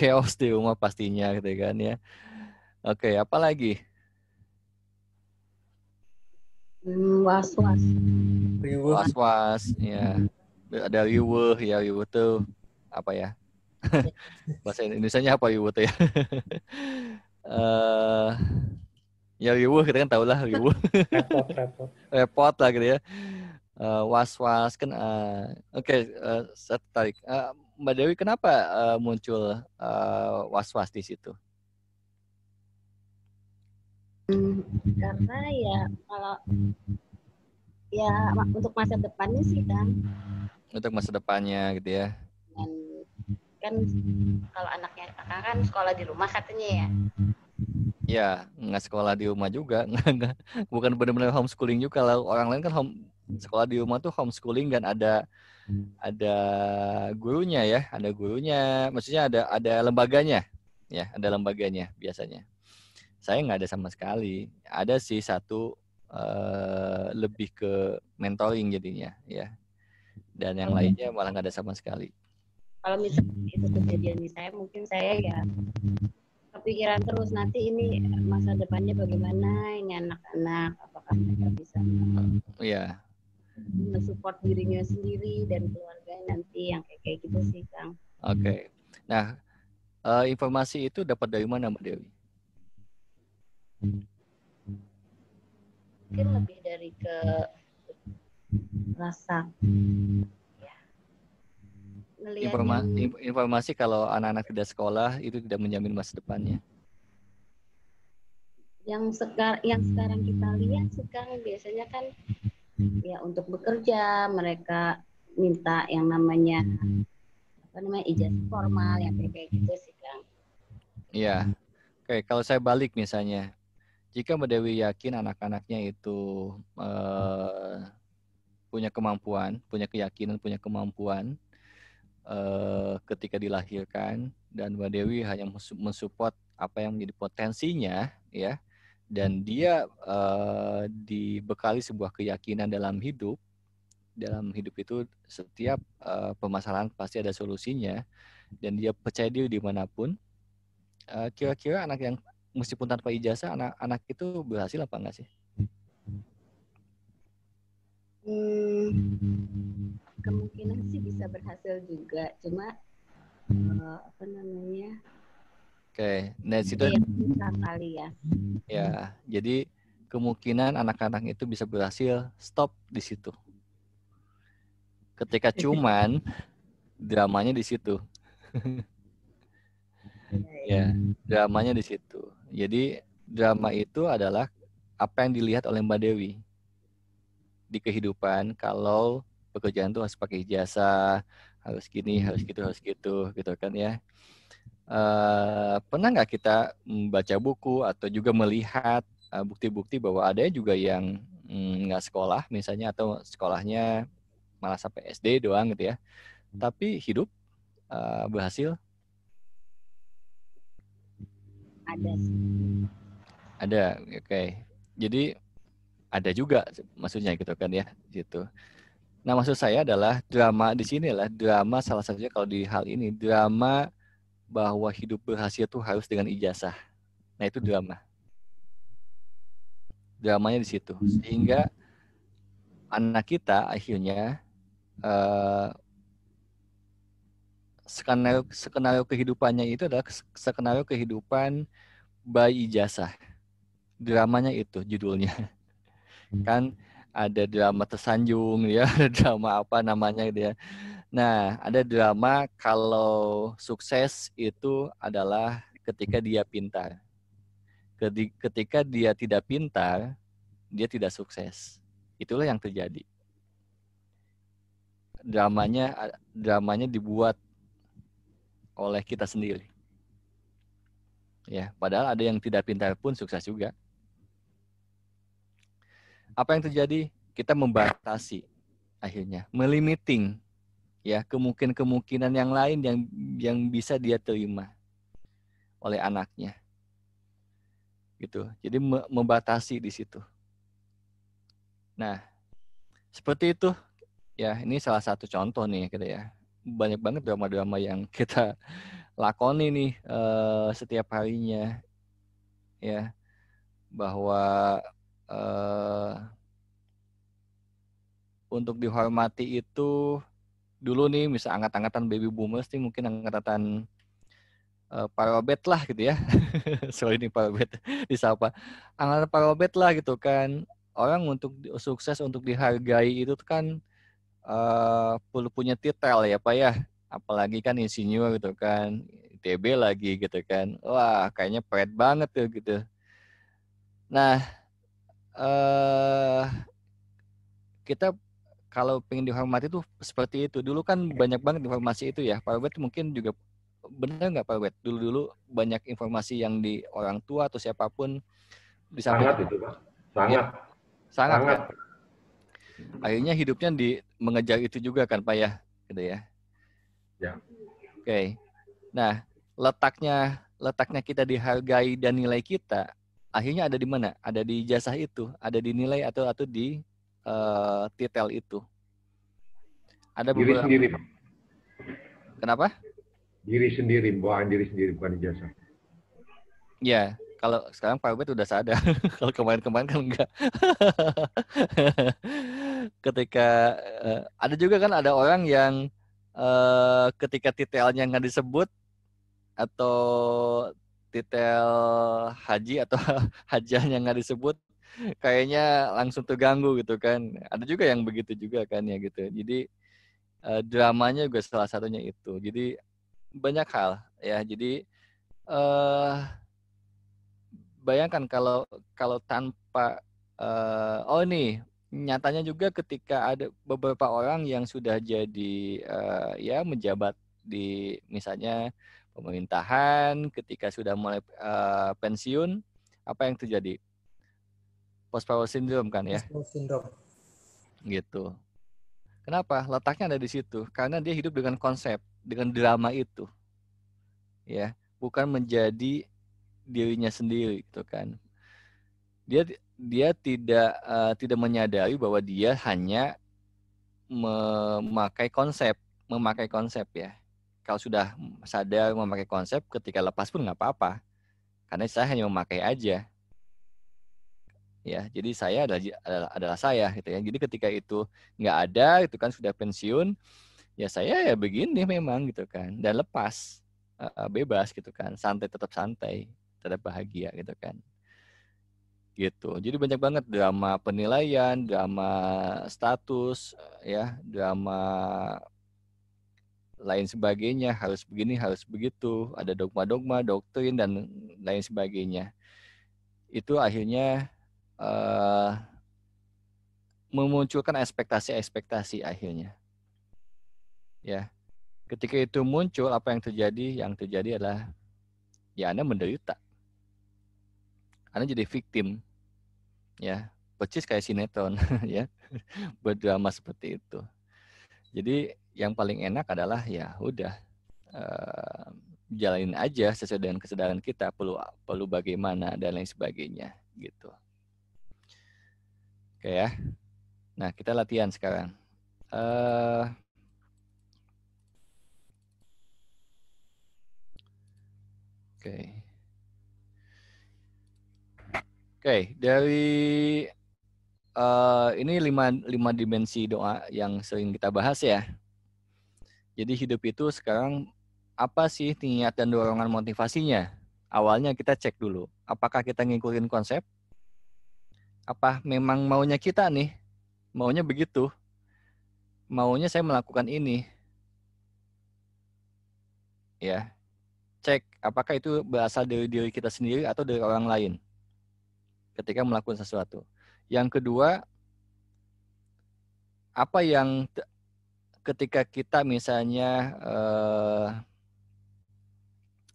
chaos di rumah pastinya gitu kan ya. Oke, apa lagi? Was-was. Riweuh. Was-was, ya. Ada riweuh, ya riweuh tuh apa ya? Bahasa Indonesianya apa riweuh tuh ya? eh Ya riweuh kita kan tahu lah riweuh. Repot. Repot lah gitu ya. Was-was kan. Oke, saya tertarik. Mbak Dewi kenapa muncul was-was di situ? Karena ya kalau ya untuk masa depannya sih Kang. Untuk masa depannya gitu ya. Dan kan kalau anaknya kakak kan sekolah di rumah katanya ya. Ya, nggak sekolah di rumah juga. Bukan benar-benar homeschooling juga. Kalau orang lain kan sekolah di rumah tuh homeschooling dan ada gurunya ya, ada gurunya. Maksudnya ada lembaganya, ya, ada lembaganya biasanya. Saya nggak ada sama sekali. Ada sih satu lebih ke mentoring jadinya, ya. Dan yang lainnya malah nggak ada sama sekali. Kalau misalnya itu kejadian di saya, mungkin saya ya kepikiran terus nanti ini masa depannya bagaimana ini anak-anak, apakah mereka bisa Ya, mensupport dirinya sendiri dan keluarganya nanti yang kayak gitu sih Kang. oke. Nah, informasi itu dapat dari mana Mbak Dewi? Mungkin lebih dari ke rasa ya, ngelihat Informasi kalau anak-anak tidak sekolah itu tidak menjamin masa depannya. yang sekarang kita lihat sekarang biasanya kan ya untuk bekerja mereka minta yang namanya ijazah formal yang kayak gitu sih Kang. Iya. Oke, kalau saya balik misalnya, jika Mbak Dewi yakin anak-anaknya itu punya kemampuan, punya keyakinan, punya kemampuan ketika dilahirkan, dan Mbak Dewi hanya mensupport apa yang menjadi potensinya, ya, dan dia dibekali sebuah keyakinan dalam hidup. Dalam hidup itu setiap permasalahan pasti ada solusinya, dan dia percaya diri dimanapun. Kira-kira anak yang meskipun tanpa ijazah, anak-anak itu berhasil apa enggak sih? Kemungkinan sih bisa berhasil juga, cuma apa namanya? Oke, nah situ susah kali ya. Ya, jadi kemungkinan anak-anak itu bisa berhasil stop di situ. Ketika cuman dramanya di situ. Ya, dramanya di situ. Jadi drama itu adalah apa yang dilihat oleh Mbak Dewi di kehidupan. Kalau pekerjaan itu harus pakai ijazah, harus gini, harus gitu kan ya. Pernah nggak kita membaca buku atau juga melihat bukti-bukti bahwa ada juga yang nggak sekolah misalnya, atau sekolahnya malah sampai SD doang gitu ya, tapi hidup berhasil? Ada, oke. Jadi ada juga maksudnya gitu kan ya, gitu. Nah, maksud saya adalah drama di sini adalah drama, salah satunya kalau di hal ini drama bahwa hidup berhasil tuh harus dengan ijazah. Nah, itu drama. Dramanya di situ. Sehingga anak kita akhirnya skenario kehidupannya itu adalah skenario kehidupan bayi ijazah. Dramanya itu judulnya. Kan ada drama tersanjung ya, ada drama apa namanya gitu ya. Nah, ada drama kalau sukses itu adalah ketika dia pintar. Ketika dia tidak pintar, dia tidak sukses. Itulah yang terjadi. Dramanya dibuat oleh kita sendiri. Ya, padahal ada yang tidak pintar pun sukses juga. Apa yang terjadi? Kita membatasi akhirnya, melimiting ya kemungkinan yang lain yang bisa dia terima oleh anaknya. Gitu. Jadi membatasi di situ. Nah, seperti itu ya, ini salah satu contoh nih gitu ya. Banyak banget drama-drama yang kita lakoni nih setiap harinya, ya, bahwa untuk dihormati itu dulu nih, misal angkat-angkatan baby boomers nih, mungkin angkatan Parobet lah gitu ya. Sorry nih Parobet disapa. Angkatan Parobet lah gitu kan. Orang untuk sukses, untuk dihargai itu kan perlu punya titel ya Pak ya. Apalagi kan insinyur gitu kan. ITB lagi gitu kan. Wah kayaknya pret banget tuh gitu. Nah kita kalau pengen dihormati tuh seperti itu. Dulu kan banyak banget informasi itu ya. Pak Robert mungkin juga benar nggak Pak Robert? Dulu banyak informasi yang di orang tua atau siapapun disampaikan. Sangat itu Pak. Ya, Sangat. sangat Sangat. kan. Akhirnya hidupnya mengejar itu juga kan Pak ya, gitu ya. Ya. Oke. Nah, letaknya kita dihargai dan nilai kita akhirnya ada di mana? Ada di jasa itu, ada di nilai atau di titel itu. Ada Diri beberapa. sendiri Pak. Kenapa? Diri sendiri, bawaan diri sendiri, bukan ijazah. Ya, kalau sekarang Pak Ubed udah sadar. Kalau kemarin-kemarin kan enggak. Ketika ada juga kan ada orang yang ketika titelnya nggak disebut atau titel haji atau hajahnya nggak disebut, kayaknya langsung terganggu gitu kan. Ada juga yang begitu juga kan ya gitu. Jadi dramanya juga salah satunya itu. Jadi banyak hal ya. Jadi bayangkan kalau tanpa oh nih nyatanya juga ketika ada beberapa orang yang sudah jadi ya menjabat di misalnya pemerintahan, ketika sudah mulai pensiun, apa yang terjadi? Post power syndrome kan ya? Post-power syndrome. Gitu. Kenapa? Letaknya ada di situ. Karena dia hidup dengan konsep, dengan drama itu. Ya, bukan menjadi dirinya sendiri gitu kan. Dia tidak menyadari bahwa dia hanya memakai konsep ya. Kalau sudah sadar memakai konsep, ketika lepas pun nggak apa-apa. Karena saya hanya memakai aja. Ya, jadi saya adalah saya gitu ya. Jadi ketika itu nggak ada, itu kan sudah pensiun, ya saya ya begini memang gitu kan. Dan lepas, bebas gitu kan, tetap santai, tetap bahagia gitu kan. Gitu. Jadi banyak banget drama penilaian, drama status, ya, drama lain sebagainya, harus begini, harus begitu, ada dogma-dogma, doktrin dan lain sebagainya. Itu akhirnya memunculkan ekspektasi-ekspektasi akhirnya. Ya. Ketika itu muncul, apa yang terjadi? Yang terjadi adalah ya Anda menderita. Anda jadi victim. Ya, persis kayak sinetron ya. Berdrama seperti itu. Jadi yang paling enak adalah ya udah jalanin aja sesuai dengan kesadaran kita, perlu bagaimana dan lain sebagainya gitu. Oke ya. Nah, kita latihan sekarang. Oke, dari ini lima dimensi doa yang sering kita bahas ya. Jadi hidup itu sekarang apa sih niat dan dorongan motivasinya? Awalnya kita cek dulu, apakah kita ngikutin konsep? Apa memang maunya kita nih? Maunya begitu? Maunya saya melakukan ini? Ya, cek apakah itu berasal dari diri kita sendiri atau dari orang lain ketika melakukan sesuatu. Yang kedua, apa yang ketika kita misalnya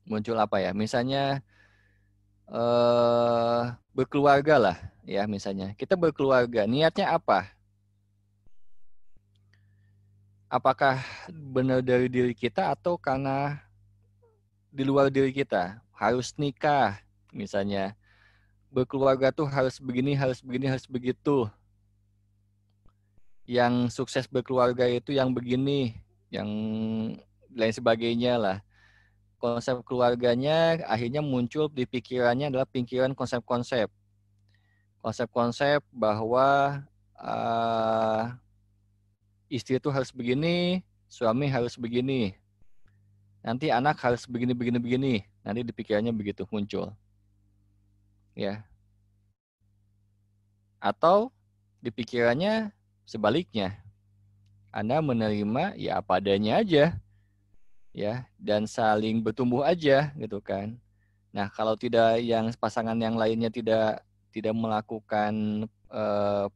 muncul apa ya? Misalnya berkeluarga lah ya misalnya. Kita berkeluarga, niatnya apa? Apakah benar dari diri kita atau karena di luar diri kita? Harus nikah misalnya. Berkeluarga tuh harus begini, harus begini, harus begitu. Yang sukses berkeluarga itu yang begini, yang lain sebagainya lah. konsep keluarganya akhirnya muncul di pikirannya adalah pikiran konsep-konsep. Konsep-konsep bahwa istri itu harus begini, suami harus begini, nanti anak harus begini, begini, begini. Nanti di pikirannya begitu muncul. Ya. Atau di pikirannya sebaliknya. Anda menerima ya apa adanya aja. Ya, dan saling bertumbuh aja gitu kan. Nah, kalau tidak yang pasangan yang lainnya tidak melakukan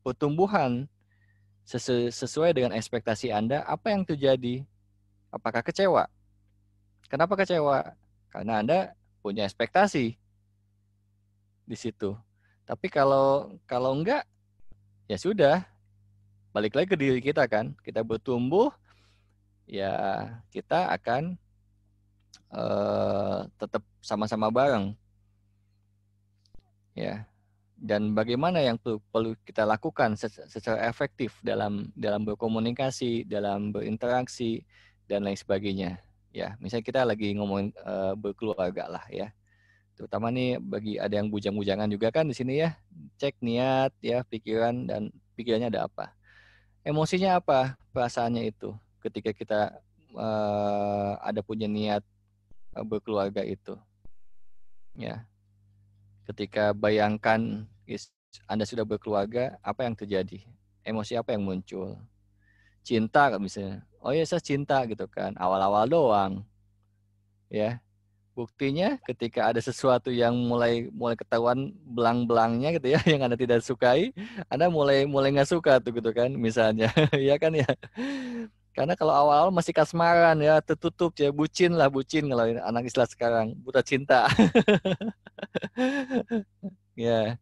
pertumbuhan sesuai dengan ekspektasi Anda, apa yang terjadi? Apakah kecewa? Kenapa kecewa? Karena Anda punya ekspektasi di situ. Tapi kalau enggak, ya sudah, balik lagi ke diri kita kan. Kita bertumbuh, ya kita akan tetap sama-sama bareng. Ya. Dan bagaimana yang perlu kita lakukan secara efektif dalam berkomunikasi, dalam berinteraksi dan lain sebagainya. Ya, misalnya kita lagi ngomongin berkeluarga lah ya. Terutama nih bagi ada yang bujang-bujangan juga kan di sini ya. Cek niat ya, pikiran dan pikirannya ada apa. Emosinya apa? Perasaannya itu ketika kita ada punya niat berkeluarga itu. Ya. Ketika bayangkan Anda sudah berkeluarga, apa yang terjadi? Emosi apa yang muncul? Cinta kan misalnya. Oh ya saya cinta gitu kan. Awal-awal doang. Ya. Buktinya ketika ada sesuatu yang mulai ketahuan belang-belangnya gitu ya, yang Anda tidak sukai, Anda mulai nggak suka tuh gitu kan, misalnya. Ya kan ya. Karena kalau awal-awal masih kasmaran ya, tertutup ya, bucin kalau anak istilah sekarang, buta cinta. Ya.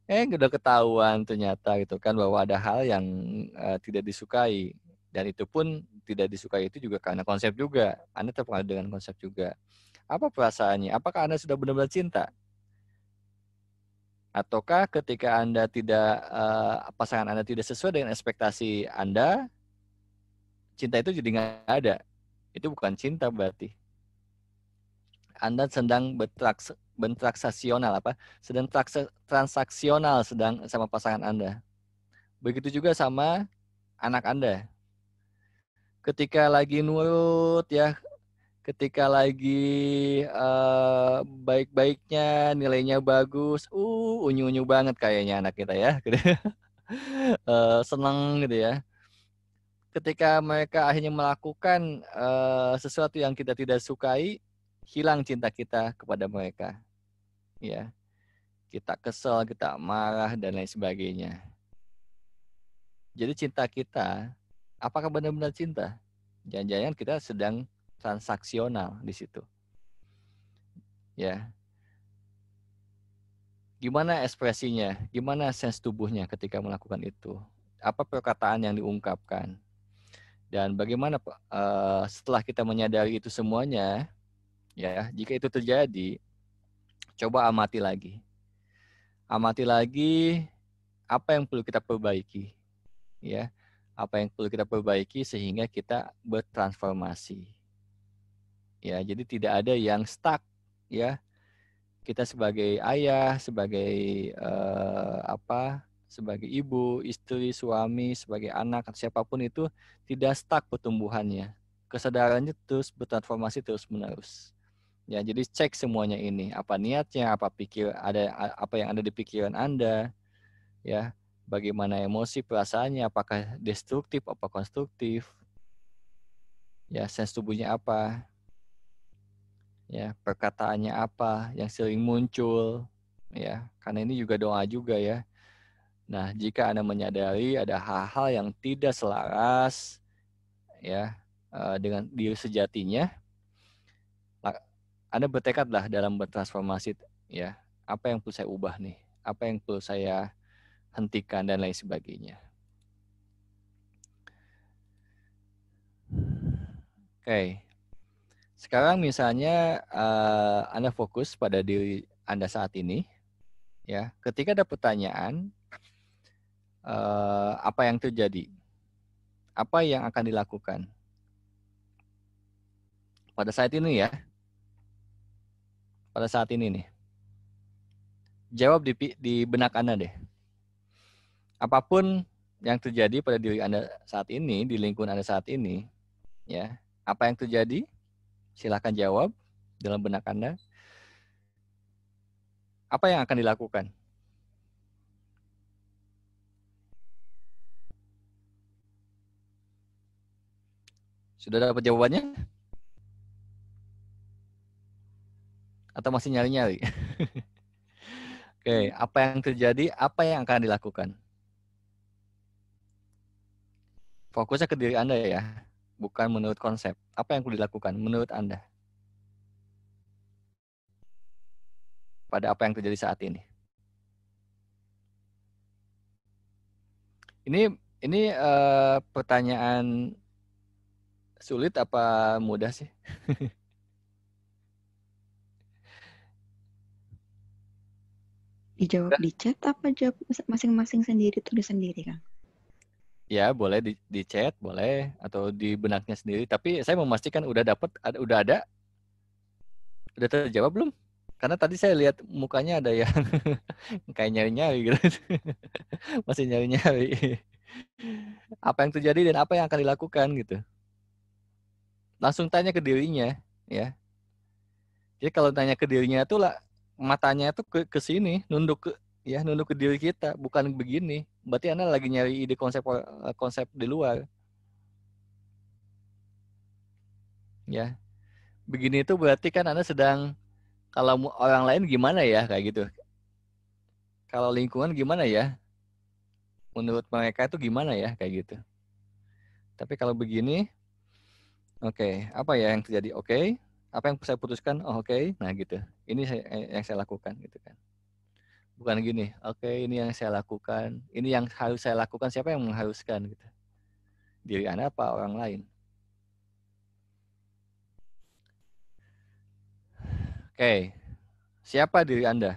Udah ketahuan ternyata gitu kan bahwa ada hal yang tidak disukai, dan itu pun tidak disukai itu juga karena konsep juga. Anda terpengaruh dengan konsep juga. Apa perasaannya? Apakah Anda sudah benar-benar cinta? Ataukah ketika Anda tidak pasangan Anda tidak sesuai dengan ekspektasi Anda, cinta itu jadi nggak ada? Itu bukan cinta berarti. Anda sedang bertransaksional sedang transaksional sedang sama pasangan Anda. Begitu juga sama anak Anda. Ketika lagi nurut ya, ketika lagi baik-baiknya, nilainya bagus, unyu-unyu banget kayaknya anak kita ya. Senang gitu ya. Ketika mereka akhirnya melakukan sesuatu yang kita tidak sukai, hilang cinta kita kepada mereka. Ya, kita kesel, kita marah dan lain sebagainya. Jadi cinta kita, apakah benar-benar cinta? Jangan-jangan kita sedang transaksional di situ. Ya. Gimana ekspresinya? Gimana sense tubuhnya ketika melakukan itu? Apa perkataan yang diungkapkan? Dan bagaimana setelah kita menyadari itu semuanya, ya, jika itu terjadi, coba amati lagi. Amati lagi apa yang perlu kita perbaiki, ya. Apa yang perlu kita perbaiki sehingga kita bertransformasi. Ya, jadi tidak ada yang stuck, ya. Kita sebagai ayah, sebagai sebagai ibu, istri, suami, sebagai anak, atau siapapun itu tidak stuck pertumbuhannya. Kesadarannya terus bertransformasi terus-menerus. Ya, jadi cek semuanya ini, apa niatnya, apa yang ada di pikiran Anda, ya. Bagaimana emosi, perasaannya, apakah destruktif, apa konstruktif. Ya, sense tubuhnya apa? Ya, perkataannya apa yang sering muncul, ya, karena ini juga doa juga ya. Nah, jika Anda menyadari ada hal-hal yang tidak selaras ya dengan diri sejatinya, Anda bertekadlah dalam bertransformasi ya. Apa yang perlu saya ubah nih? Apa yang perlu saya hentikan dan lain sebagainya. Oke. Sekarang misalnya Anda fokus pada diri Anda saat ini ya. Ketika ada pertanyaan, apa yang terjadi? Apa yang akan dilakukan? Pada saat ini ya, pada saat ini nih. Jawab di benak Anda deh. Apapun yang terjadi pada diri Anda saat ini, di lingkungan Anda saat ini, ya, apa yang terjadi? Silakan jawab dalam benak Anda. Apa yang akan dilakukan? Sudah dapat jawabannya? Atau masih nyari-nyari? Oke, apa yang terjadi? Apa yang akan dilakukan? Fokusnya ke diri Anda ya, bukan menurut konsep. Apa yang perlu dilakukan menurut Anda pada apa yang terjadi saat ini? Ini pertanyaan sulit apa mudah sih? Dijawab di chat apa jawab masing-masing sendiri, tulis sendiri, Kang? Ya, boleh di chat, boleh, atau di benaknya sendiri. Tapi saya memastikan udah dapat, udah terjawab belum? Karena tadi saya lihat mukanya ada yang kayak nyari-nyari gitu. Masih nyari-nyari. Apa yang terjadi dan apa yang akan dilakukan gitu. Langsung tanya ke dirinya, ya. Jadi kalau tanya ke dirinya tuh lah, matanya tuh ke sini, nunduk ke diri kita, bukan begini. Berarti Anda lagi nyari ide konsep di luar. Ya. Begini itu berarti kan Anda sedang, kalau orang lain gimana ya kayak gitu. Kalau lingkungan gimana ya? Menurut mereka itu gimana ya kayak gitu. Tapi kalau begini, oke, apa ya yang terjadi? Oke, apa yang saya putuskan? Oh, oke. Nah, gitu. Ini yang saya lakukan gitu kan. Bukan gini, oke, ini yang saya lakukan. Ini yang harus saya lakukan, siapa yang mengharuskan gitu. Diri Anda apa orang lain? Oke. Siapa diri Anda?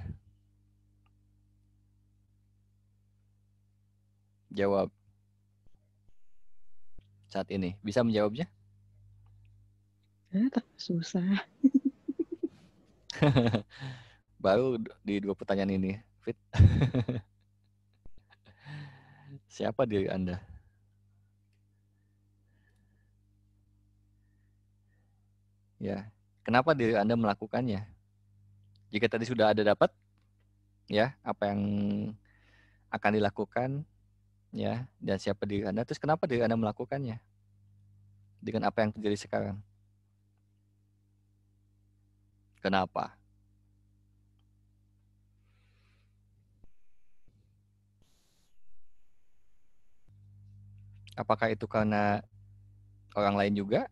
Jawab saat ini. Bisa menjawabnya? Tak susah. Baru di 2 pertanyaan ini, Fit. Siapa diri Anda? Ya. Kenapa diri Anda melakukannya? Jika tadi sudah ada dapat, ya, apa yang akan dilakukan, ya, dan siapa diri Anda, terus kenapa diri Anda melakukannya? Dengan apa yang terjadi sekarang? Kenapa? Apakah itu karena orang lain juga?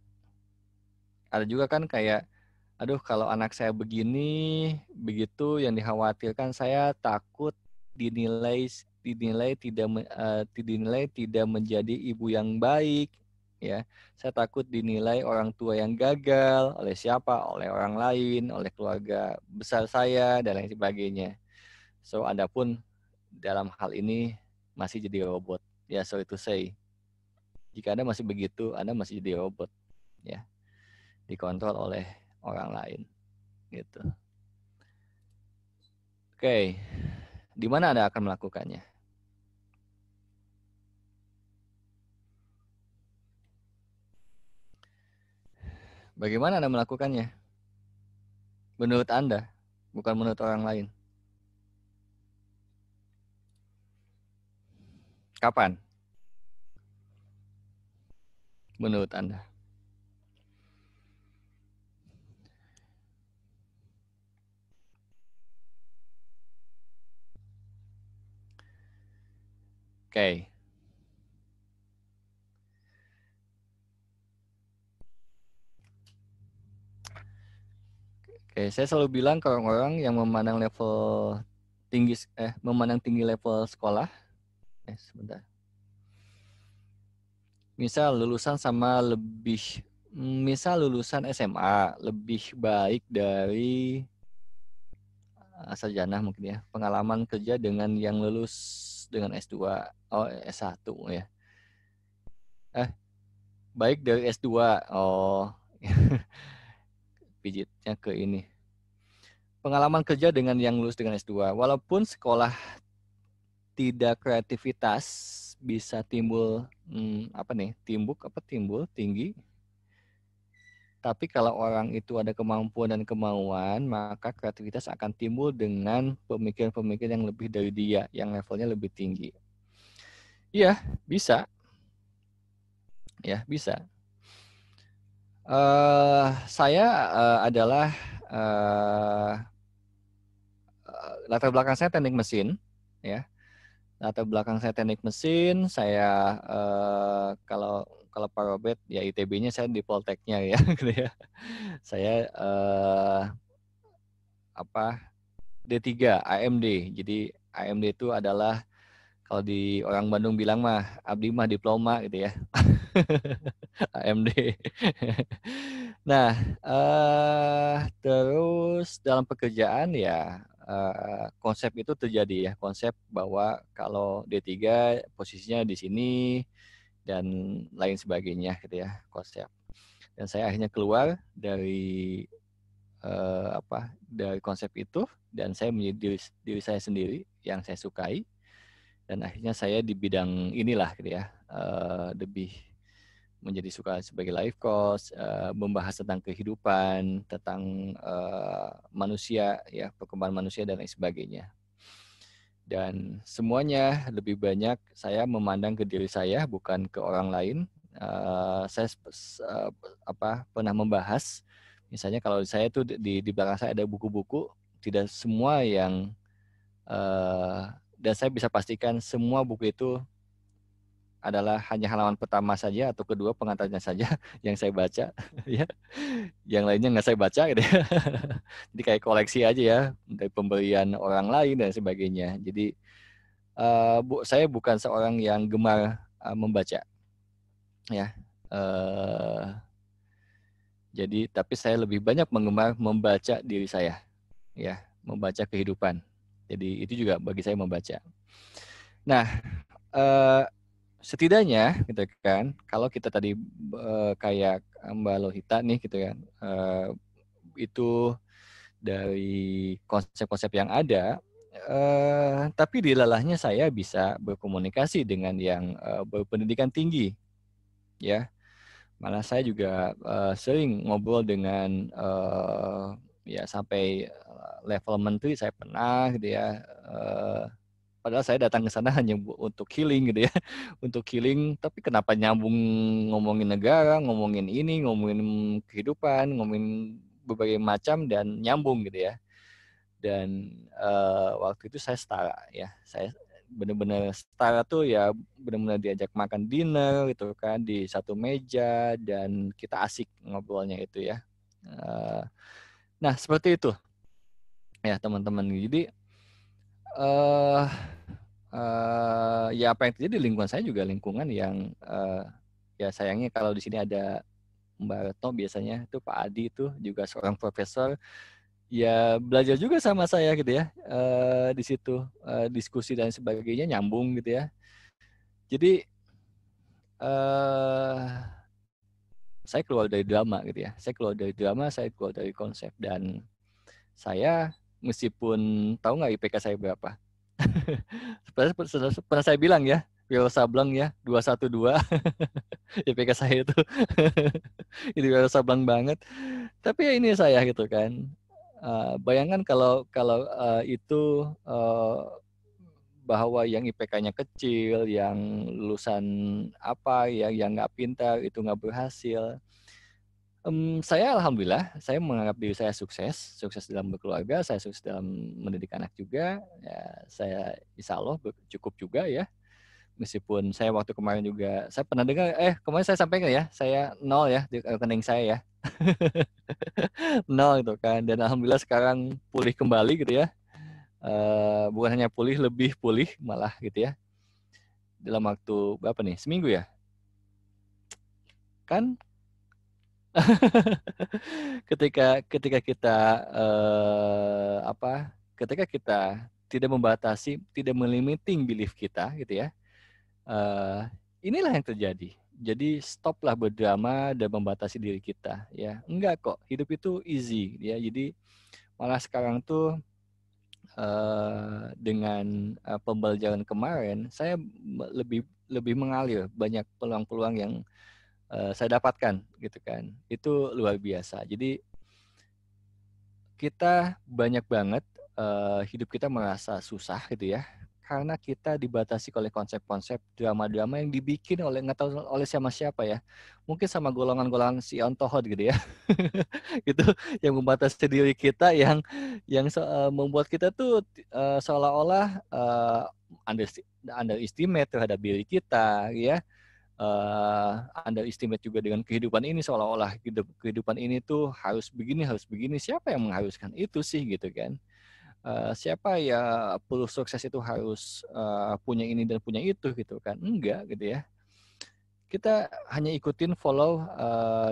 Ada juga kan kayak, aduh kalau anak saya begini, begitu, yang dikhawatirkan saya takut dinilai tidak menjadi ibu yang baik, ya. Saya takut dinilai orang tua yang gagal oleh siapa? Oleh orang lain, oleh keluarga besar saya dan lain sebagainya. So, Anda pun dalam hal ini masih jadi robot. Ya, sorry to say. Jika Anda masih begitu, Anda masih jadi robot, ya. Dikontrol oleh orang lain, gitu. Oke, di mana Anda akan melakukannya? Bagaimana Anda melakukannya? Menurut Anda, bukan menurut orang lain. Kapan? Menurut Anda. Oke. Oke, saya selalu bilang ke orang-orang yang memandang tinggi level sekolah. Sebentar. Misal lulusan lulusan SMA lebih baik dari sarjana mungkin ya. Pengalaman kerja dengan yang lulus dengan S2, S1 ya. Baik dari S2. Oh. Pijitnya ke ini. pengalaman kerja dengan yang lulus dengan S2. Walaupun sekolah tidak kreativitas bisa timbul timbul tinggi. Tapi kalau orang itu ada kemampuan dan kemauan, maka kreativitas akan timbul dengan pemikiran-pemikiran yang lebih dari dia, yang levelnya lebih tinggi. Iya, bisa. Ya, bisa. Saya adalah latar belakang saya teknik mesin, ya. Latar belakang saya teknik mesin, saya kalau Pak Robert ya ITB-nya saya di Polteknya ya, gitu ya. Saya D3 AMD. Jadi AMD itu adalah kalau di orang Bandung bilang mah abdi mah diploma gitu ya. AMD. Nah, terus dalam pekerjaan ya konsep itu terjadi ya, konsep bahwa kalau D3 posisinya di sini dan lain sebagainya gitu ya, konsep. Dan saya akhirnya keluar dari dari konsep itu dan saya menjadi diri saya sendiri yang saya sukai dan akhirnya saya di bidang inilah gitu ya, lebih menjadi suka sebagai life coach, membahas tentang kehidupan, tentang manusia ya, perkembangan manusia dan lain sebagainya. Dan semuanya lebih banyak saya memandang ke diri saya bukan ke orang lain. Saya pernah membahas misalnya kalau saya itu di belakang saya ada buku-buku, tidak semua yang dan saya bisa pastikan semua buku itu adalah hanya halaman pertama saja atau kedua pengantarnya saja yang saya baca ya. Yang lainnya nggak saya baca gitu ya. Jadi kayak koleksi aja ya dari pembelian orang lain dan sebagainya. Jadi saya bukan seorang yang gemar membaca ya. Jadi tapi saya lebih banyak menggemar membaca diri saya ya, membaca kehidupan. Jadi itu juga bagi saya membaca. Nah, setidaknya gitu kan, kalau kita tadi kayak Mbak Lohita nih gitu kan, itu dari konsep-konsep yang ada, tapi di lelahnya saya bisa berkomunikasi dengan yang berpendidikan tinggi, ya. Malah saya juga sering ngobrol dengan ya sampai level menteri saya pernah gitu ya. Padahal saya datang ke sana hanya untuk healing gitu ya, untuk healing. Tapi kenapa nyambung ngomongin negara, ngomongin ini, ngomongin kehidupan, ngomongin berbagai macam dan nyambung gitu ya. Dan waktu itu saya setara ya, saya benar-benar setara tuh ya, benar-benar diajak makan dinner gitu kan di satu meja dan kita asik ngobrolnya itu ya. Nah seperti itu ya teman-teman. Jadi ya apa yang terjadi di lingkungan saya juga lingkungan yang ya sayangnya kalau di sini ada Mbak Retno biasanya itu Pak Adi itu juga seorang profesor ya belajar juga sama saya gitu ya, di situ diskusi dan sebagainya nyambung gitu ya. Jadi saya keluar dari drama gitu ya, saya keluar dari konsep dan saya meskipun tahu nggak IPK saya berapa? Pernah saya bilang ya, Wiro Sableng ya 212 IPK saya itu itu Wiro Sableng banget. Tapi ya ini saya gitu kan. Bayangkan kalau itu bahwa yang IPK-nya kecil, yang lulusan apa, yang nggak pintar itu nggak berhasil. Saya alhamdulillah, saya menganggap diri saya sukses dalam berkeluarga, saya sukses dalam mendidik anak juga. Ya, saya insya Allah cukup juga ya. Meskipun saya waktu kemarin juga, saya pernah dengar, kemarin saya sampaikan ya, saya 0 ya di rekening saya ya. 0 gitu kan. Dan alhamdulillah sekarang pulih kembali gitu ya. Bukan hanya pulih, lebih pulih malah gitu ya. Dalam waktu berapa nih? Seminggu ya? Kan ketika kita ketika kita tidak membatasi, tidak melimiting belief kita gitu ya. Inilah yang terjadi. Jadi stoplah berdrama dan membatasi diri kita ya. Enggak kok, hidup itu easy ya. Jadi Malah sekarang tuh dengan pembelajaran kemarin, saya lebih mengalir banyak peluang-peluang yang saya dapatkan gitu kan. Itu luar biasa. Jadi kita banyak banget hidup kita merasa susah gitu ya, karena kita dibatasi oleh konsep-konsep drama-drama yang dibikin oleh nggak tahu oleh siapa-siapa ya, mungkin sama golongan-golongan si ontohot gitu ya, itu yang membatasi diri kita, yang membuat kita tuh seolah-olah underestimate terhadap diri kita ya, underestimate juga dengan kehidupan ini, seolah-olah kehidupan ini tuh harus begini, siapa yang mengharuskan itu sih gitu kan. Siapa ya perlu sukses itu harus punya ini dan punya itu gitu kan, enggak gitu ya. Kita hanya ikutin follow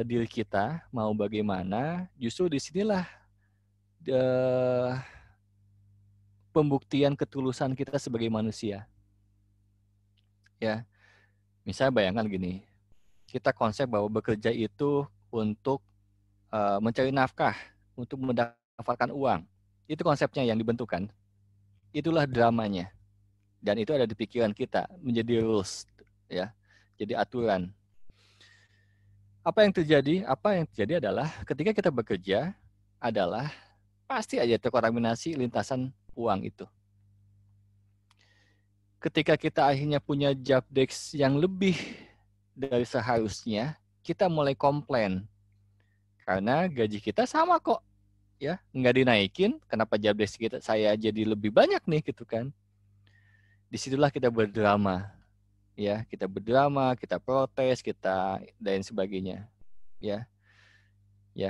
diri kita mau bagaimana, justru disinilah pembuktian ketulusan kita sebagai manusia ya. Misalnya bayangkan gini, kita konsep bahwa bekerja itu untuk mencari nafkah, untuk mendapatkan uang. Itu konsepnya yang dibentukkan. Itulah dramanya. Dan itu ada di pikiran kita, menjadi rules, ya. Jadi aturan. Apa yang terjadi? Apa yang terjadi adalah ketika kita bekerja adalah pasti aja terkontaminasi lintasan uang itu. Ketika kita akhirnya punya job desk yang lebih dari seharusnya, kita mulai komplain karena gaji kita sama kok, ya nggak dinaikin, kenapa job desk saya jadi lebih banyak nih gitu kan. Disitulah kita berdrama, ya kita berdrama, kita protes, kita dan sebagainya, ya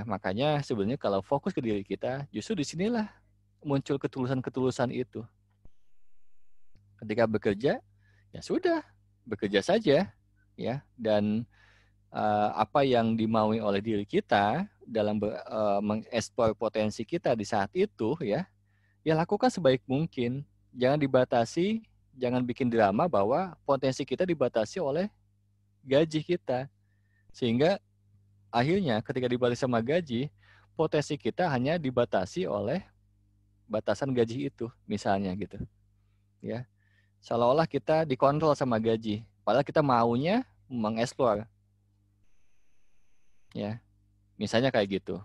makanya sebenarnya kalau fokus ke diri kita, justru disinilah muncul ketulusan itu. Ketika bekerja, ya sudah bekerja saja, ya dan apa yang dimaui oleh diri kita dalam mengeksplor potensi kita di saat itu ya lakukan sebaik mungkin. Jangan dibatasi, jangan bikin drama bahwa potensi kita dibatasi oleh gaji kita. Sehingga akhirnya ketika dibatasi sama gaji, potensi kita hanya dibatasi oleh batasan gaji itu, misalnya gitu. Ya. Seolah-olah kita dikontrol sama gaji, padahal kita maunya mengeksplor. Ya. Misalnya kayak gitu.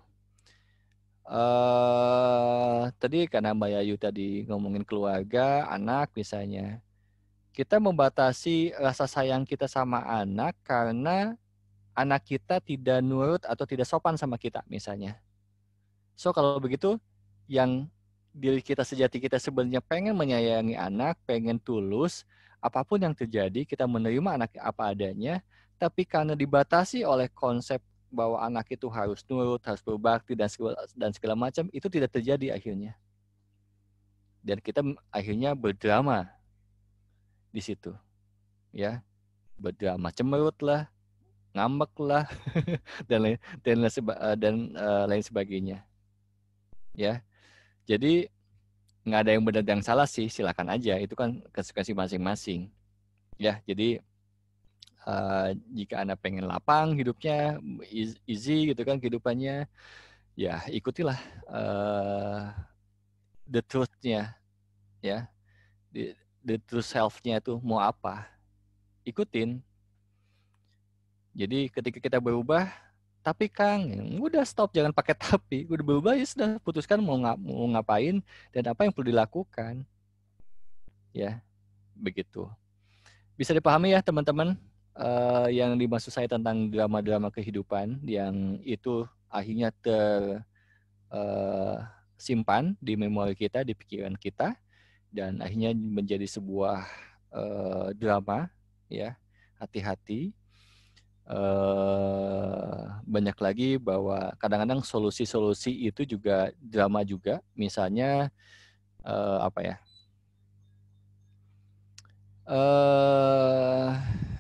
Tadi karena Mbak Yayu tadi ngomongin keluarga, anak misalnya. Kita membatasi rasa sayang kita sama anak karena anak kita tidak nurut atau tidak sopan sama kita misalnya. So kalau begitu, yang diri kita sejati kita sebenarnya pengen menyayangi anak, pengen tulus, apapun yang terjadi kita menerima anak apa adanya, tapi karena dibatasi oleh konsep bahwa anak itu harus nurut, harus berbakti dan segala macam, itu tidak terjadi akhirnya. Dan kita akhirnya berdrama di situ, ya, berdrama cemberut lah, ngambek lah, dan lain sebagainya, ya. Jadi nggak ada yang benar dan salah sih, silakan aja, itu kan kesukaan masing-masing, ya. Jadi jika Anda pengen lapang hidupnya, easy gitu kan kehidupannya, ya ikutilah the truth-nya, ya. The true self-nya itu mau apa, ikutin. Jadi ketika kita berubah, tapi Kang, udah stop, jangan pakai tapi, udah berubah ya sudah, putuskan mau ngapain dan apa yang perlu dilakukan, ya begitu. Bisa dipahami ya teman-teman, yang dimaksud saya tentang drama-drama kehidupan yang itu akhirnya tersimpan di memori kita, di pikiran kita, dan akhirnya menjadi sebuah drama, ya. Hati-hati. Banyak lagi bahwa kadang-kadang solusi-solusi itu juga drama juga, misalnya apa ya,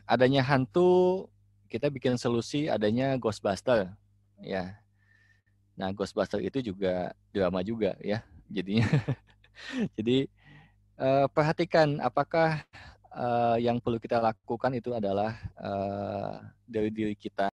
adanya hantu, kita bikin solusi adanya Ghostbuster, ya. Nah, Ghostbuster itu juga drama juga ya, jadinya. Jadi perhatikan apakah yang perlu kita lakukan itu adalah dari diri kita.